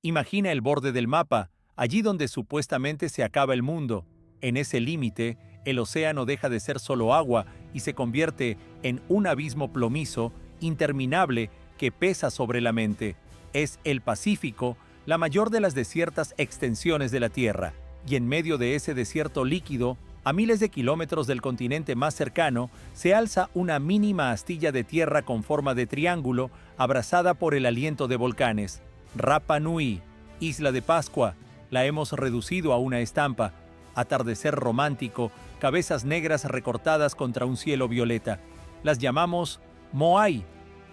Imagina el borde del mapa, allí donde supuestamente se acaba el mundo. En ese límite, el océano deja de ser solo agua y se convierte en un abismo plomizo, interminable, que pesa sobre la mente. Es el Pacífico, la mayor de las desiertas extensiones de la Tierra, y en medio de ese desierto líquido, a miles de kilómetros del continente más cercano, se alza una mínima astilla de tierra con forma de triángulo, abrazada por el aliento de volcanes. Rapa Nui, Isla de Pascua, la hemos reducido a una estampa. Atardecer romántico, cabezas negras recortadas contra un cielo violeta. Las llamamos Moai.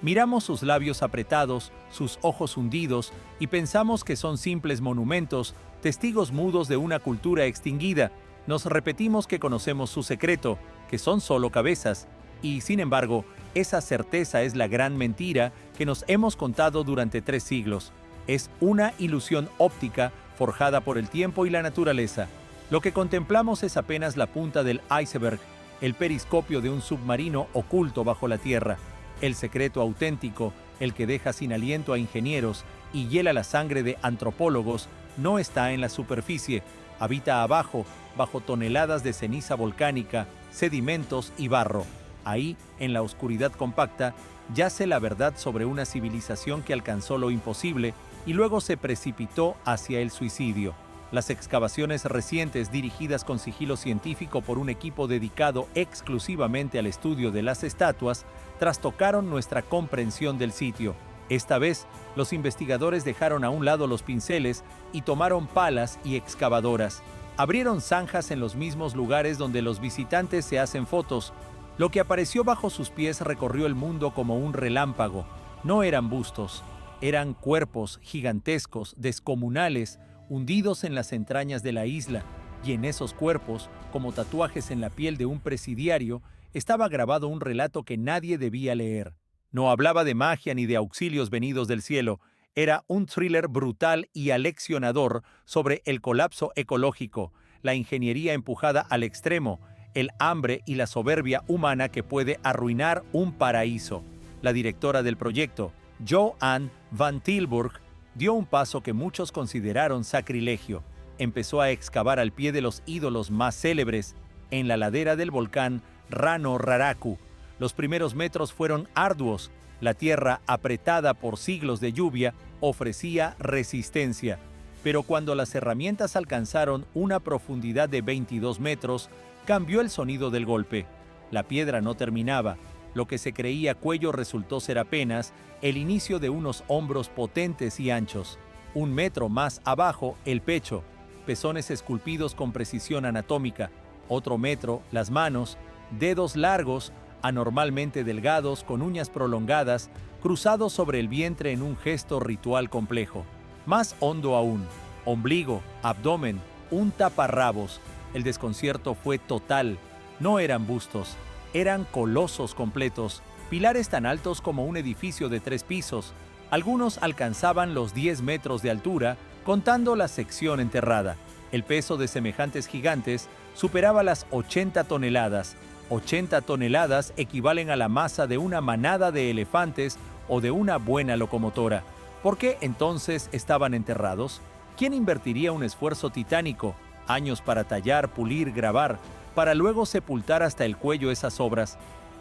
Miramos sus labios apretados, sus ojos hundidos, y pensamos que son simples monumentos, testigos mudos de una cultura extinguida. Nos repetimos que conocemos su secreto, que son solo cabezas, y sin embargo, esa certeza es la gran mentira que nos hemos contado durante 3 siglos. Es una ilusión óptica forjada por el tiempo y la naturaleza. Lo que contemplamos es apenas la punta del iceberg, el periscopio de un submarino oculto bajo la tierra. El secreto auténtico, el que deja sin aliento a ingenieros y hiela la sangre de antropólogos, no está en la superficie, habita abajo, bajo toneladas de ceniza volcánica, sedimentos y barro. Ahí, en la oscuridad compacta, yace la verdad sobre una civilización que alcanzó lo imposible y luego se precipitó hacia el suicidio. Las excavaciones recientes, dirigidas con sigilo científico por un equipo dedicado exclusivamente al estudio de las estatuas, trastocaron nuestra comprensión del sitio. Esta vez, los investigadores dejaron a un lado los pinceles y tomaron palas y excavadoras. Abrieron zanjas en los mismos lugares donde los visitantes se hacen fotos. Lo que apareció bajo sus pies recorrió el mundo como un relámpago. No eran bustos, eran cuerpos gigantescos, descomunales, hundidos en las entrañas de la isla, y en esos cuerpos, como tatuajes en la piel de un presidiario, estaba grabado un relato que nadie debía leer. No hablaba de magia ni de auxilios venidos del cielo, era un thriller brutal y aleccionador sobre el colapso ecológico, la ingeniería empujada al extremo, el hambre y la soberbia humana que puede arruinar un paraíso. La directora del proyecto, Jo-Ann van Tilburg, dio un paso que muchos consideraron sacrilegio. Empezó a excavar al pie de los ídolos más célebres, en la ladera del volcán Rano Raraku. Los primeros metros fueron arduos. La tierra, apretada por siglos de lluvia, ofrecía resistencia. Pero cuando las herramientas alcanzaron una profundidad de 22 metros, cambió el sonido del golpe. La piedra no terminaba. Lo que se creía cuello resultó ser apenas el inicio de unos hombros potentes y anchos. 1 metro más abajo, el pecho, pezones esculpidos con precisión anatómica. Otro metro, las manos, dedos largos, anormalmente delgados, con uñas prolongadas, cruzados sobre el vientre en un gesto ritual complejo. Más hondo aún, ombligo, abdomen, un taparrabos. El desconcierto fue total. No eran bustos. Eran colosos completos, pilares tan altos como un edificio de 3 pisos. Algunos alcanzaban los 10 metros de altura, contando la sección enterrada. El peso de semejantes gigantes superaba las 80 toneladas. 80 toneladas equivalen a la masa de una manada de elefantes o de una buena locomotora. ¿Por qué entonces estaban enterrados? ¿Quién invertiría un esfuerzo titánico, años para tallar, pulir, grabar, para luego sepultar hasta el cuello esas obras?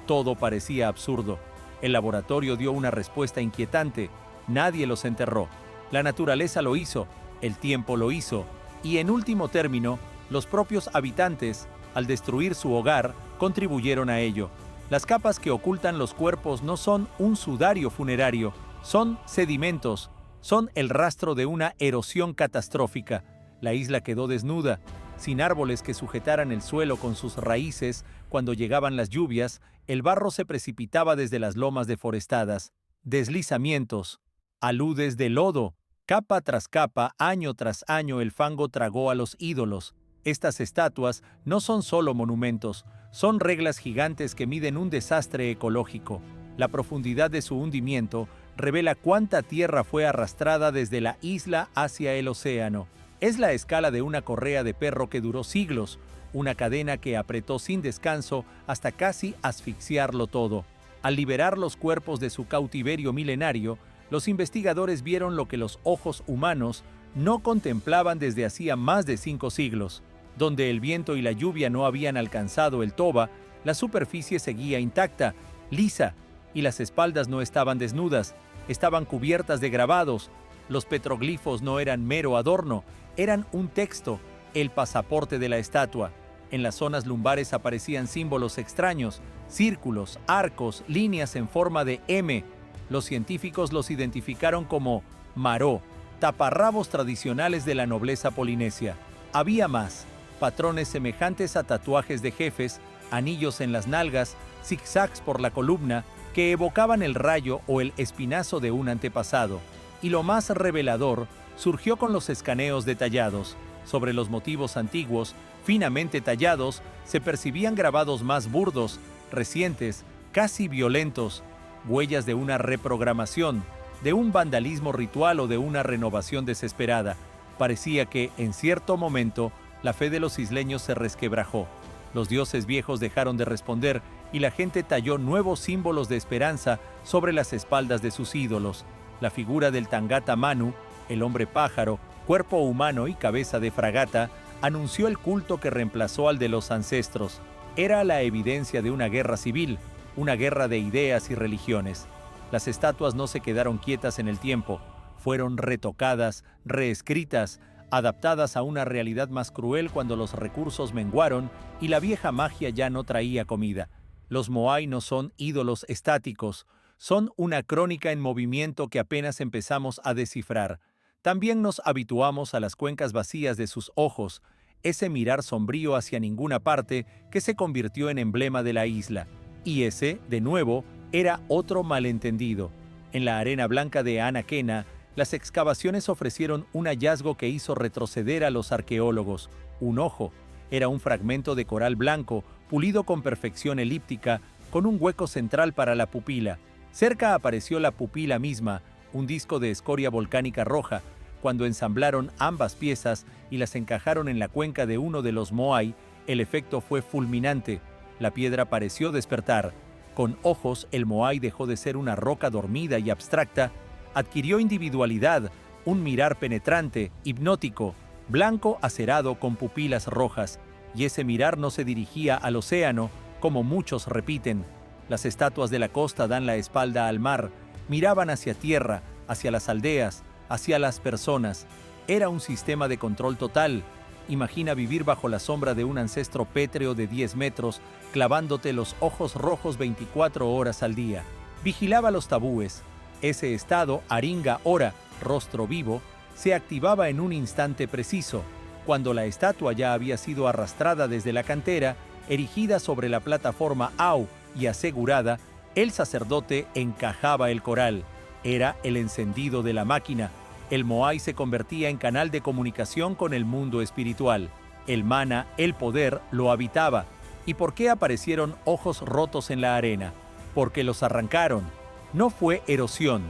Todo parecía absurdo. El laboratorio dio una respuesta inquietante. Nadie los enterró. La naturaleza lo hizo, el tiempo lo hizo, y en último término, los propios habitantes, al destruir su hogar, contribuyeron a ello. Las capas que ocultan los cuerpos no son un sudario funerario, son sedimentos, son el rastro de una erosión catastrófica. La isla quedó desnuda, sin árboles que sujetaran el suelo con sus raíces. Cuando llegaban las lluvias, el barro se precipitaba desde las lomas deforestadas. Deslizamientos, aludes de lodo, capa tras capa, año tras año el fango tragó a los ídolos. Estas estatuas no son solo monumentos, son reglas gigantes que miden un desastre ecológico. La profundidad de su hundimiento revela cuánta tierra fue arrastrada desde la isla hacia el océano. Es la escala de una correa de perro que duró siglos, una cadena que apretó sin descanso hasta casi asfixiarlo todo. Al liberar los cuerpos de su cautiverio milenario, los investigadores vieron lo que los ojos humanos no contemplaban desde hacía más de 5 siglos. Donde el viento y la lluvia no habían alcanzado el toba, la superficie seguía intacta, lisa, y las espaldas no estaban desnudas, estaban cubiertas de grabados. Los petroglifos no eran mero adorno, eran un texto, el pasaporte de la estatua. En las zonas lumbares aparecían símbolos extraños, círculos, arcos, líneas en forma de M. Los científicos los identificaron como maró, taparrabos tradicionales de la nobleza polinesia. Había más, patrones semejantes a tatuajes de jefes, anillos en las nalgas, zigzags por la columna, que evocaban el rayo o el espinazo de un antepasado. Y lo más revelador surgió con los escaneos detallados. Sobre los motivos antiguos, finamente tallados, se percibían grabados más burdos, recientes, casi violentos, huellas de una reprogramación, de un vandalismo ritual o de una renovación desesperada. Parecía que, en cierto momento, la fe de los isleños se resquebrajó. Los dioses viejos dejaron de responder y la gente talló nuevos símbolos de esperanza sobre las espaldas de sus ídolos. La figura del Tangata Manu, el hombre pájaro, cuerpo humano y cabeza de fragata, anunció el culto que reemplazó al de los ancestros. Era la evidencia de una guerra civil, una guerra de ideas y religiones. Las estatuas no se quedaron quietas en el tiempo, fueron retocadas, reescritas, adaptadas a una realidad más cruel cuando los recursos menguaron y la vieja magia ya no traía comida. Los moai no son ídolos estáticos, son una crónica en movimiento que apenas empezamos a descifrar. También nos habituamos a las cuencas vacías de sus ojos, ese mirar sombrío hacia ninguna parte que se convirtió en emblema de la isla. Y ese, de nuevo, era otro malentendido. En la arena blanca de Anaquena, las excavaciones ofrecieron un hallazgo que hizo retroceder a los arqueólogos. Un ojo. Era un fragmento de coral blanco, pulido con perfección elíptica, con un hueco central para la pupila. Cerca apareció la pupila misma, un disco de escoria volcánica roja. Cuando ensamblaron ambas piezas y las encajaron en la cuenca de uno de los moai, el efecto fue fulminante. La piedra pareció despertar. Con ojos, el moai dejó de ser una roca dormida y abstracta, adquirió individualidad, un mirar penetrante, hipnótico, blanco acerado con pupilas rojas, y ese mirar no se dirigía al océano, como muchos repiten. Las estatuas de la costa dan la espalda al mar, miraban hacia tierra, hacia las aldeas, hacia las personas. Era un sistema de control total. Imagina vivir bajo la sombra de un ancestro pétreo de 10 metros, clavándote los ojos rojos 24 horas al día. Vigilaba los tabúes. Ese estado, Aringa Ora, rostro vivo, se activaba en un instante preciso, cuando la estatua ya había sido arrastrada desde la cantera, erigida sobre la plataforma Au y asegurada, el sacerdote encajaba el coral. Era el encendido de la máquina. El moai se convertía en canal de comunicación con el mundo espiritual. El mana, el poder, lo habitaba. ¿Y por qué aparecieron ojos rotos en la arena? Porque los arrancaron. No fue erosión,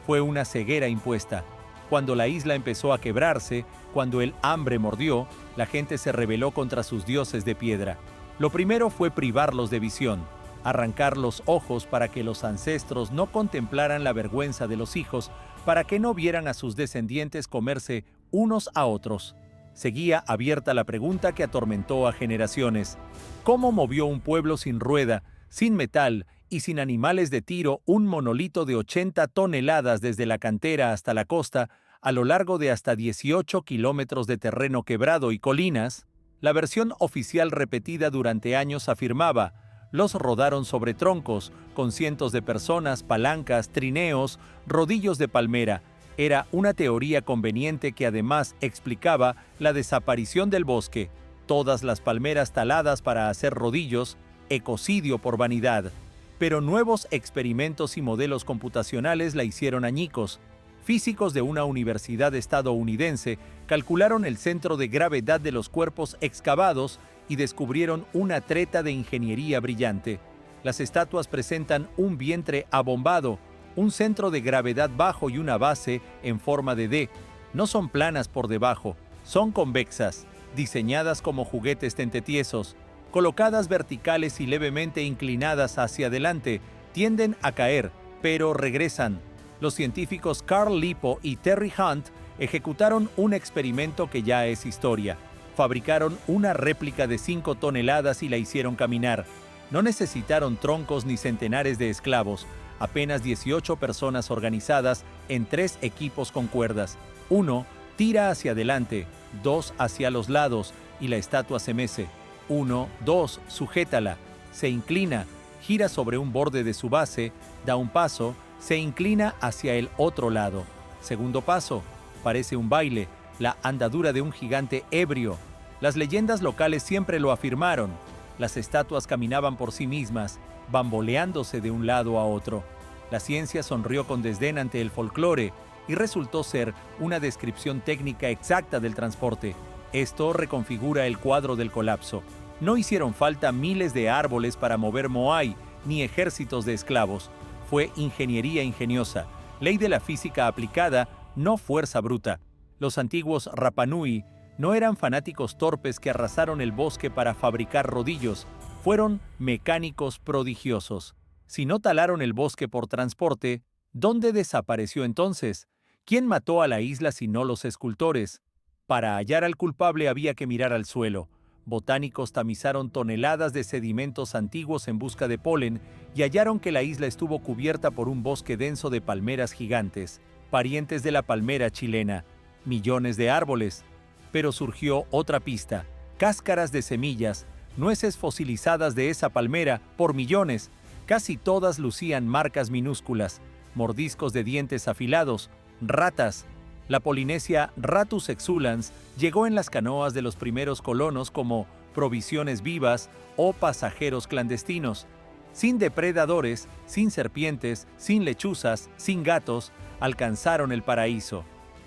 fue una ceguera impuesta. Cuando la isla empezó a quebrarse, cuando el hambre mordió, la gente se rebeló contra sus dioses de piedra. Lo primero fue privarlos de visión, arrancar los ojos para que los ancestros no contemplaran la vergüenza de los hijos, para que no vieran a sus descendientes comerse unos a otros. Seguía abierta la pregunta que atormentó a generaciones. ¿Cómo movió un pueblo sin rueda, sin metal y sin animales de tiro un monolito de 80 toneladas desde la cantera hasta la costa, a lo largo de hasta 18 kilómetros de terreno quebrado y colinas? La versión oficial repetida durante años afirmaba: los rodaron sobre troncos, con cientos de personas, palancas, trineos, rodillos de palmera. Era una teoría conveniente que además explicaba la desaparición del bosque, todas las palmeras taladas para hacer rodillos, ecocidio por vanidad. Pero nuevos experimentos y modelos computacionales la hicieron añicos. Físicos de una universidad estadounidense calcularon el centro de gravedad de los cuerpos excavados y descubrieron una treta de ingeniería brillante. Las estatuas presentan un vientre abombado, un centro de gravedad bajo y una base en forma de D. No son planas por debajo, son convexas, diseñadas como juguetes tentetiesos. Colocadas verticales y levemente inclinadas hacia adelante, tienden a caer, pero regresan. Los científicos Carl Lippo y Terry Hunt ejecutaron un experimento que ya es historia. Fabricaron una réplica de 5 toneladas y la hicieron caminar. No necesitaron troncos ni centenares de esclavos, apenas 18 personas organizadas en 3 equipos con cuerdas. 1 tira hacia adelante, 2 hacia los lados y la estatua se mece. 1, 2, sujétala, se inclina, gira sobre un borde de su base, da un paso, se inclina hacia el otro lado. Segundo paso, parece un baile, la andadura de un gigante ebrio. Las leyendas locales siempre lo afirmaron. Las estatuas caminaban por sí mismas, bamboleándose de un lado a otro. La ciencia sonrió con desdén ante el folclore y resultó ser una descripción técnica exacta del transporte. Esto reconfigura el cuadro del colapso. No hicieron falta miles de árboles para mover Moai, ni ejércitos de esclavos. Fue ingeniería ingeniosa, ley de la física aplicada, no fuerza bruta. Los antiguos Rapa Nui no eran fanáticos torpes que arrasaron el bosque para fabricar rodillos, fueron mecánicos prodigiosos. Si no talaron el bosque por transporte, ¿dónde desapareció entonces? ¿Quién mató a la isla si no los escultores? Para hallar al culpable había que mirar al suelo. Botánicos tamizaron toneladas de sedimentos antiguos en busca de polen y hallaron que la isla estuvo cubierta por un bosque denso de palmeras gigantes, parientes de la palmera chilena. Millones de árboles. Pero surgió otra pista: cáscaras de semillas, nueces fosilizadas de esa palmera por millones. Casi todas lucían marcas minúsculas, mordiscos de dientes afilados, ratas. La Polinesia Ratus exulans llegó en las canoas de los primeros colonos como provisiones vivas o pasajeros clandestinos. Sin depredadores, sin serpientes, sin lechuzas, sin gatos, alcanzaron el paraíso.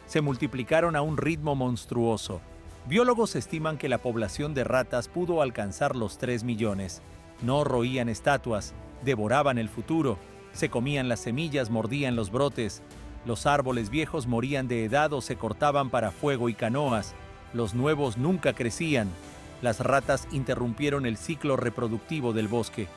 Se multiplicaron a un ritmo monstruoso. Biólogos estiman que la población de ratas pudo alcanzar los 3 millones. No roían estatuas, devoraban el futuro, se comían las semillas, mordían los brotes. Los árboles viejos morían de edad o se cortaban para fuego y canoas. Los nuevos nunca crecían. Las ratas interrumpieron el ciclo reproductivo del bosque.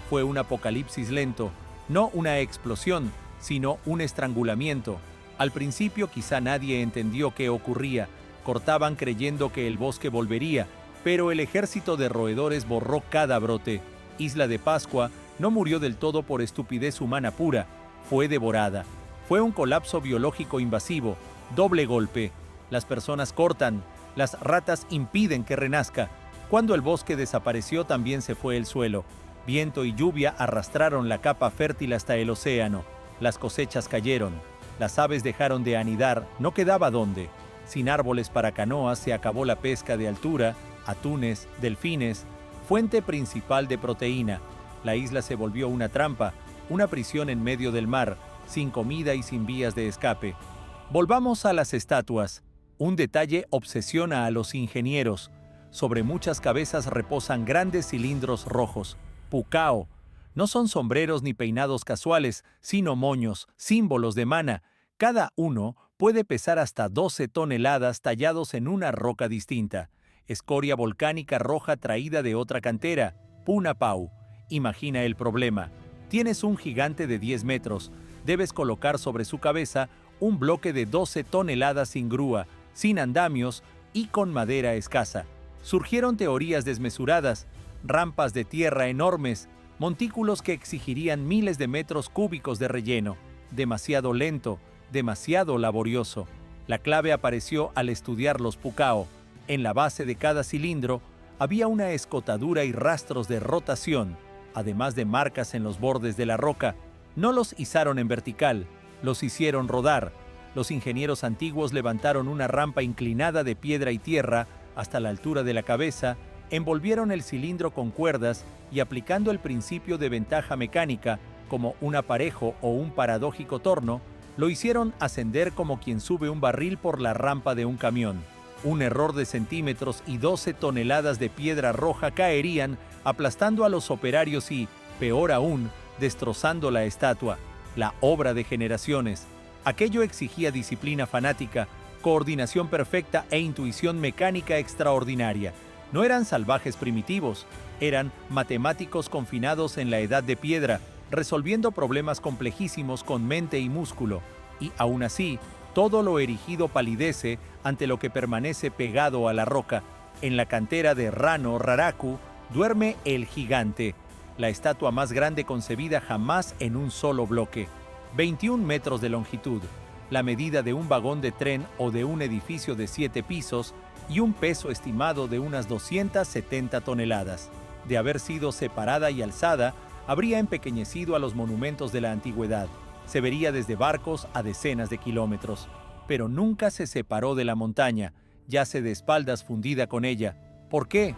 Fue un apocalipsis lento, no una explosión, sino un estrangulamiento. Al principio quizá nadie entendió qué ocurría. Cortaban creyendo que el bosque volvería, pero el ejército de roedores borró cada brote. Isla de Pascua no murió del todo por estupidez humana pura, fue devorada. Fue un colapso biológico invasivo, doble golpe. Las personas cortan, las ratas impiden que renazca. Cuando el bosque desapareció también se fue el suelo. Viento y lluvia arrastraron la capa fértil hasta el océano. Las cosechas cayeron. Las aves dejaron de anidar, no quedaba dónde. Sin árboles para canoas se acabó la pesca de altura, atunes, delfines, fuente principal de proteína. La isla se volvió una trampa, una prisión en medio del mar, sin comida y sin vías de escape. Volvamos a las estatuas. Un detalle obsesiona a los ingenieros. Sobre muchas cabezas reposan grandes cilindros rojos, pucao. No son sombreros ni peinados casuales, sino moños, símbolos de mana. Cada uno puede pesar hasta 12 toneladas tallados en una roca distinta. Escoria volcánica roja traída de otra cantera, Punapau. Imagina el problema. Tienes un gigante de 10 metros. Debes colocar sobre su cabeza un bloque de 12 toneladas sin grúa, sin andamios y con madera escasa. Surgieron teorías desmesuradas, rampas de tierra enormes, montículos que exigirían miles de metros cúbicos de relleno. Demasiado lento, demasiado laborioso. La clave apareció al estudiar los pucao. En la base de cada cilindro había una escotadura y rastros de rotación, además de marcas en los bordes de la roca. No los izaron en vertical, los hicieron rodar. Los ingenieros antiguos levantaron una rampa inclinada de piedra y tierra hasta la altura de la cabeza, envolvieron el cilindro con cuerdas y aplicando el principio de ventaja mecánica, como un aparejo o un paradójico torno, lo hicieron ascender como quien sube un barril por la rampa de un camión. Un error de centímetros y 12 toneladas de piedra roja caerían, aplastando a los operarios y, peor aún, destrozando la estatua, la obra de generaciones. Aquello exigía disciplina fanática, coordinación perfecta e intuición mecánica extraordinaria. No eran salvajes primitivos, eran matemáticos confinados en la edad de piedra. resolviendo problemas complejísimos con mente y músculo, y aún así, todo lo erigido palidece ante lo que permanece pegado a la roca. En la cantera de Rano Raraku duerme el gigante, la estatua más grande concebida jamás en un solo bloque. 21 metros de longitud, la medida de un vagón de tren o de un edificio de 7 pisos, y un peso estimado de unas 270 toneladas. De haber sido separada y alzada, habría empequeñecido a los monumentos de la antigüedad. Se vería desde barcos a decenas de kilómetros. Pero nunca se separó de la montaña, yace de espaldas fundida con ella. ¿Por qué?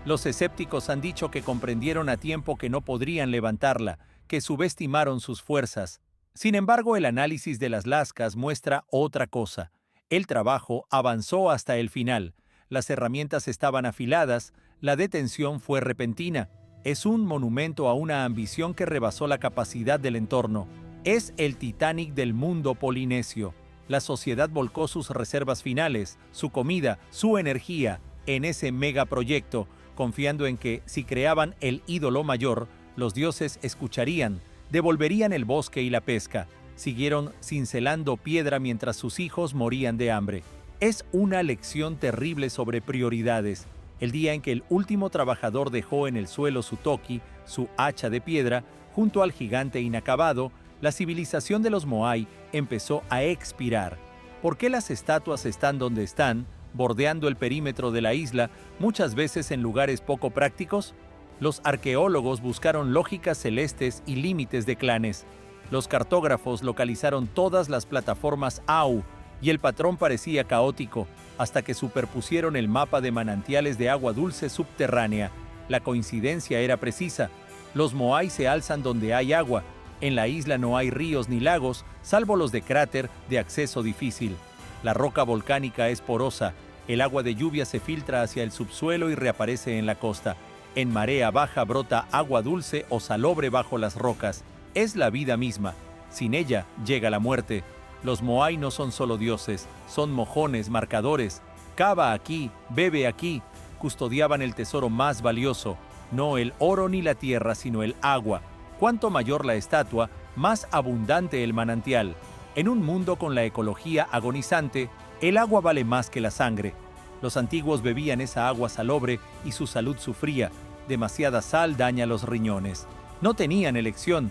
Los escépticos han dicho que comprendieron a tiempo que no podrían levantarla, que subestimaron sus fuerzas. Sin embargo, el análisis de las lascas muestra otra cosa. El trabajo avanzó hasta el final. Las herramientas estaban afiladas, la detención fue repentina. Es un monumento a una ambición que rebasó la capacidad del entorno. Es el Titanic del mundo polinesio. La sociedad volcó sus reservas finales, su comida, su energía, en ese megaproyecto, confiando en que, si creaban el ídolo mayor, los dioses escucharían, devolverían el bosque y la pesca. Siguieron cincelando piedra mientras sus hijos morían de hambre. Es una lección terrible sobre prioridades. El día en que el último trabajador dejó en el suelo su toki, su hacha de piedra, junto al gigante inacabado, la civilización de los Moai empezó a expirar. ¿Por qué las estatuas están donde están, bordeando el perímetro de la isla, muchas veces en lugares poco prácticos? Los arqueólogos buscaron lógicas celestes y límites de clanes. Los cartógrafos localizaron todas las plataformas Au, y el patrón parecía caótico, hasta que superpusieron el mapa de manantiales de agua dulce subterránea. La coincidencia era precisa. Los Moai se alzan donde hay agua. En la isla no hay ríos ni lagos, salvo los de cráter de acceso difícil. La roca volcánica es porosa. El agua de lluvia se filtra hacia el subsuelo y reaparece en la costa. En marea baja brota agua dulce o salobre bajo las rocas. Es la vida misma. Sin ella llega la muerte. Los Moai no son solo dioses, son mojones, marcadores. Cava aquí, bebe aquí. Custodiaban el tesoro más valioso, no el oro ni la tierra, sino el agua. Cuanto mayor la estatua, más abundante el manantial. En un mundo con la ecología agonizante, el agua vale más que la sangre. Los antiguos bebían esa agua salobre y su salud sufría. Demasiada sal daña los riñones. No tenían elección.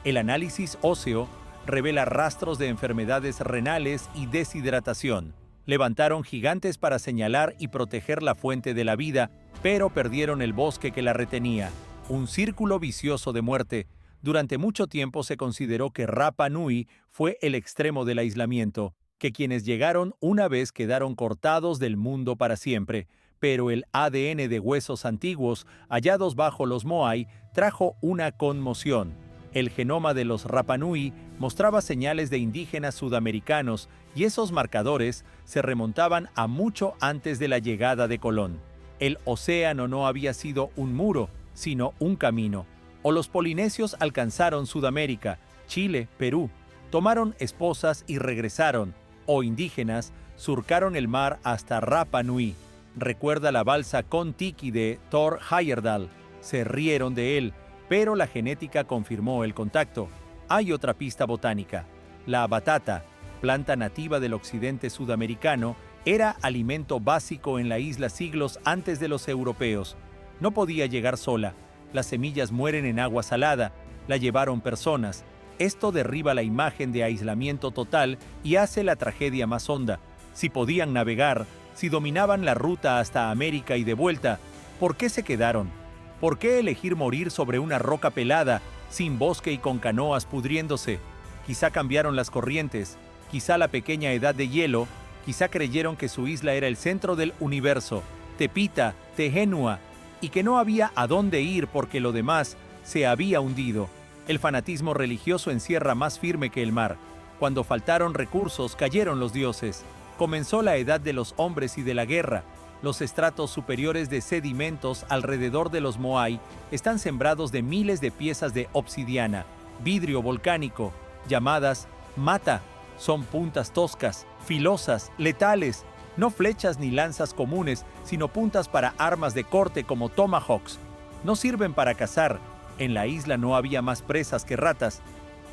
El análisis óseo revela rastros de enfermedades renales y deshidratación. Levantaron gigantes para señalar y proteger la fuente de la vida, pero perdieron el bosque que la retenía. Un círculo vicioso de muerte. Durante mucho tiempo se consideró que Rapa Nui fue el extremo del aislamiento, que quienes llegaron una vez quedaron cortados del mundo para siempre. Pero el ADN de huesos antiguos, hallados bajo los Moai, trajo una conmoción. El genoma de los Rapa Nui mostraba señales de indígenas sudamericanos y esos marcadores se remontaban a mucho antes de la llegada de Colón. El océano no había sido un muro, sino un camino. O los polinesios alcanzaron Sudamérica, Chile, Perú, tomaron esposas y regresaron, o indígenas surcaron el mar hasta Rapa Nui. Recuerda la balsa Kon-Tiki de Thor Heyerdahl. Se rieron de él, pero la genética confirmó el contacto. Hay otra pista botánica. La batata, planta nativa del occidente sudamericano, era alimento básico en la isla siglos antes de los europeos. No podía llegar sola. Las semillas mueren en agua salada. La llevaron personas. Esto derriba la imagen de aislamiento total y hace la tragedia más honda. Si podían navegar, si dominaban la ruta hasta América y de vuelta, ¿por qué se quedaron? ¿Por qué elegir morir sobre una roca pelada, sin bosque y con canoas pudriéndose? Quizá cambiaron las corrientes, quizá la pequeña edad de hielo, quizá creyeron que su isla era el centro del universo, Tepita, Tehenua, y que no había a dónde ir porque lo demás se había hundido. El fanatismo religioso encierra más firme que el mar. Cuando faltaron recursos, cayeron los dioses. Comenzó la edad de los hombres y de la guerra. Los estratos superiores de sedimentos alrededor de los Moai están sembrados de miles de piezas de obsidiana, vidrio volcánico, llamadas mata. Son puntas toscas, filosas, letales, no flechas ni lanzas comunes, sino puntas para armas de corte como tomahawks. No sirven para cazar. En la isla no había más presas que ratas.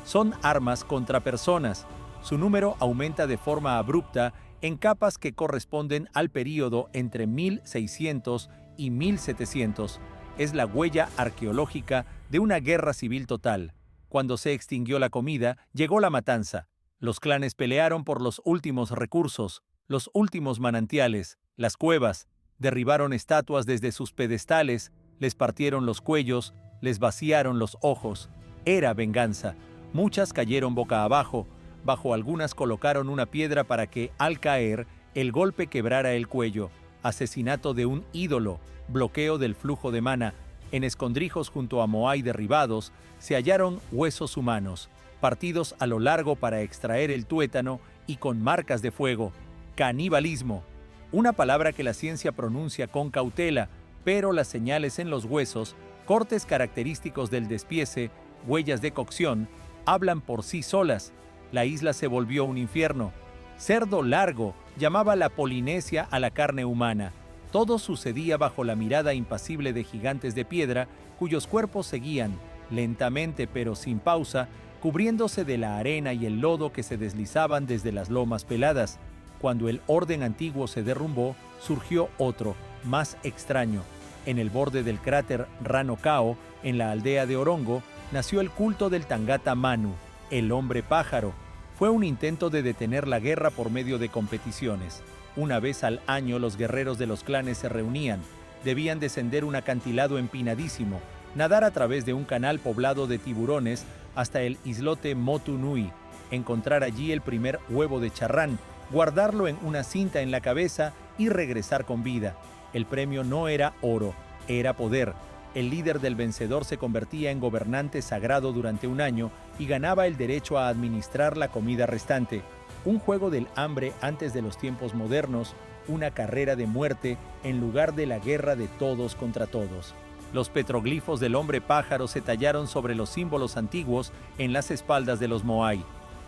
Son armas contra personas. Su número aumenta de forma abrupta en capas que corresponden al período entre 1600 y 1700. Es la huella arqueológica de una guerra civil total. Cuando se extinguió la comida, llegó la matanza. Los clanes pelearon por los últimos recursos, los últimos manantiales, las cuevas, derribaron estatuas desde sus pedestales, les partieron los cuellos, les vaciaron los ojos. Era venganza. Muchas cayeron boca abajo, bajo algunas colocaron una piedra para que, al caer, el golpe quebrara el cuello. Asesinato de un ídolo, bloqueo del flujo de mana. En escondrijos junto a Moai derribados se hallaron huesos humanos, partidos a lo largo para extraer el tuétano y con marcas de fuego. Canibalismo, una palabra que la ciencia pronuncia con cautela, pero las señales en los huesos, cortes característicos del despiece, huellas de cocción, hablan por sí solas. La isla se volvió un infierno. Cerdo largo llamaba la Polinesia a la carne humana. Todo sucedía bajo la mirada impasible de gigantes de piedra, cuyos cuerpos seguían, lentamente pero sin pausa, cubriéndose de la arena y el lodo que se deslizaban desde las lomas peladas. Cuando el orden antiguo se derrumbó, surgió otro, más extraño. En el borde del cráter Rano Kao, en la aldea de Orongo, nació el culto del Tangata Manu, el hombre pájaro. Fue un intento de detener la guerra por medio de competiciones. Una vez al año los guerreros de los clanes se reunían. Debían descender un acantilado empinadísimo, nadar a través de un canal poblado de tiburones hasta el islote Motu Nui, encontrar allí el primer huevo de charrán, guardarlo en una cinta en la cabeza y regresar con vida. El premio no era oro, era poder. El líder del vencedor se convertía en gobernante sagrado durante un año y ganaba el derecho a administrar la comida restante. Un juego del hambre antes de los tiempos modernos, una carrera de muerte en lugar de la guerra de todos contra todos. Los petroglifos del hombre pájaro se tallaron sobre los símbolos antiguos en las espaldas de los Moai.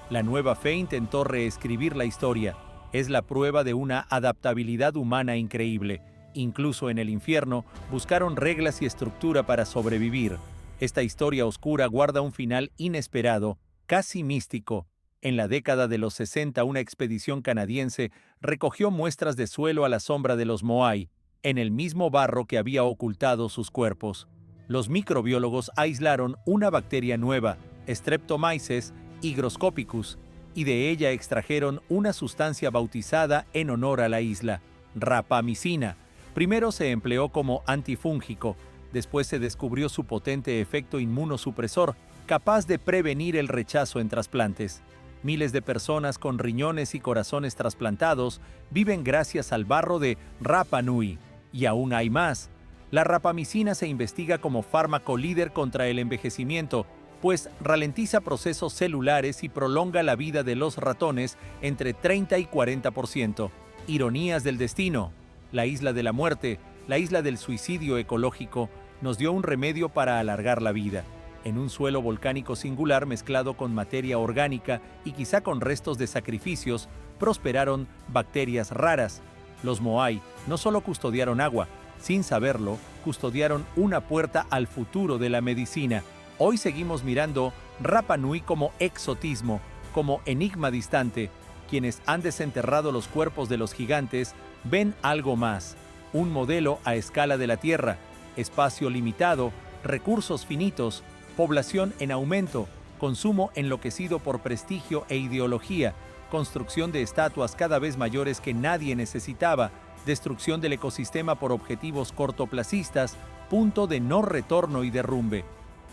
La nueva fe intentó reescribir la historia. Es la prueba de una adaptabilidad humana increíble. Incluso en el infierno, buscaron reglas y estructura para sobrevivir. Esta historia oscura guarda un final inesperado, casi místico. En la década de los 60, una expedición canadiense recogió muestras de suelo a la sombra de los Moai, en el mismo barro que había ocultado sus cuerpos. Los microbiólogos aislaron una bacteria nueva, Streptomyces hygroscopicus, y de ella extrajeron una sustancia bautizada en honor a la isla, rapamicina. Primero se empleó como antifúngico, después se descubrió su potente efecto inmunosupresor, capaz de prevenir el rechazo en trasplantes. Miles de personas con riñones y corazones trasplantados viven gracias al barro de Rapa Nui. Y aún hay más. La rapamicina se investiga como fármaco líder contra el envejecimiento, pues ralentiza procesos celulares y prolonga la vida de los ratones entre 30 y 40%. Ironías del destino. La isla de la muerte, la isla del suicidio ecológico, nos dio un remedio para alargar la vida. En un suelo volcánico singular mezclado con materia orgánica y quizá con restos de sacrificios, prosperaron bacterias raras. Los Moai no solo custodiaron agua, sin saberlo, custodiaron una puerta al futuro de la medicina. Hoy seguimos mirando Rapa Nui como exotismo, como enigma distante. Quienes han desenterrado los cuerpos de los gigantes ven algo más, un modelo a escala de la Tierra, espacio limitado, recursos finitos, población en aumento, consumo enloquecido por prestigio e ideología, construcción de estatuas cada vez mayores que nadie necesitaba, destrucción del ecosistema por objetivos cortoplacistas, punto de no retorno y derrumbe.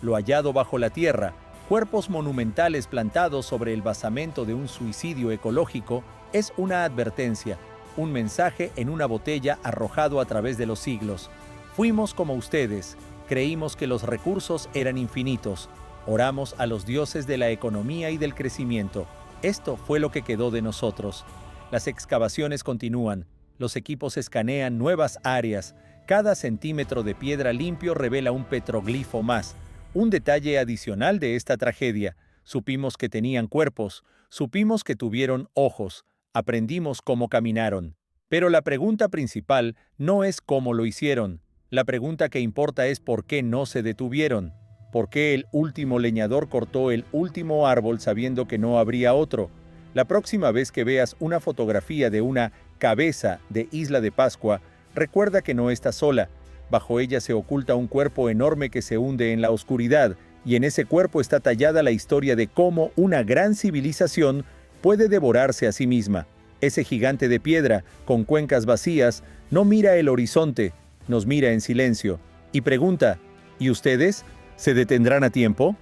Lo hallado bajo la tierra, cuerpos monumentales plantados sobre el basamento de un suicidio ecológico, es una advertencia, un mensaje en una botella arrojado a través de los siglos. Fuimos como ustedes, creímos que los recursos eran infinitos, oramos a los dioses de la economía y del crecimiento. Esto fue lo que quedó de nosotros. Las excavaciones continúan, los equipos escanean nuevas áreas, cada centímetro de piedra limpio revela un petroglifo más. Un detalle adicional de esta tragedia: supimos que tenían cuerpos, supimos que tuvieron ojos, aprendimos cómo caminaron. Pero la pregunta principal no es cómo lo hicieron. La pregunta que importa es por qué no se detuvieron. ¿Por qué el último leñador cortó el último árbol sabiendo que no habría otro? La próxima vez que veas una fotografía de una cabeza de Isla de Pascua, recuerda que no estás sola. Bajo ella se oculta un cuerpo enorme que se hunde en la oscuridad, y en ese cuerpo está tallada la historia de cómo una gran civilización puede devorarse a sí misma. Ese gigante de piedra, con cuencas vacías, no mira el horizonte, nos mira en silencio, y pregunta, ¿y ustedes? ¿Se detendrán a tiempo?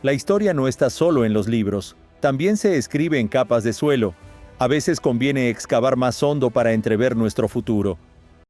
La historia no está solo en los libros, también se escribe en capas de suelo. A veces conviene excavar más hondo para entrever nuestro futuro.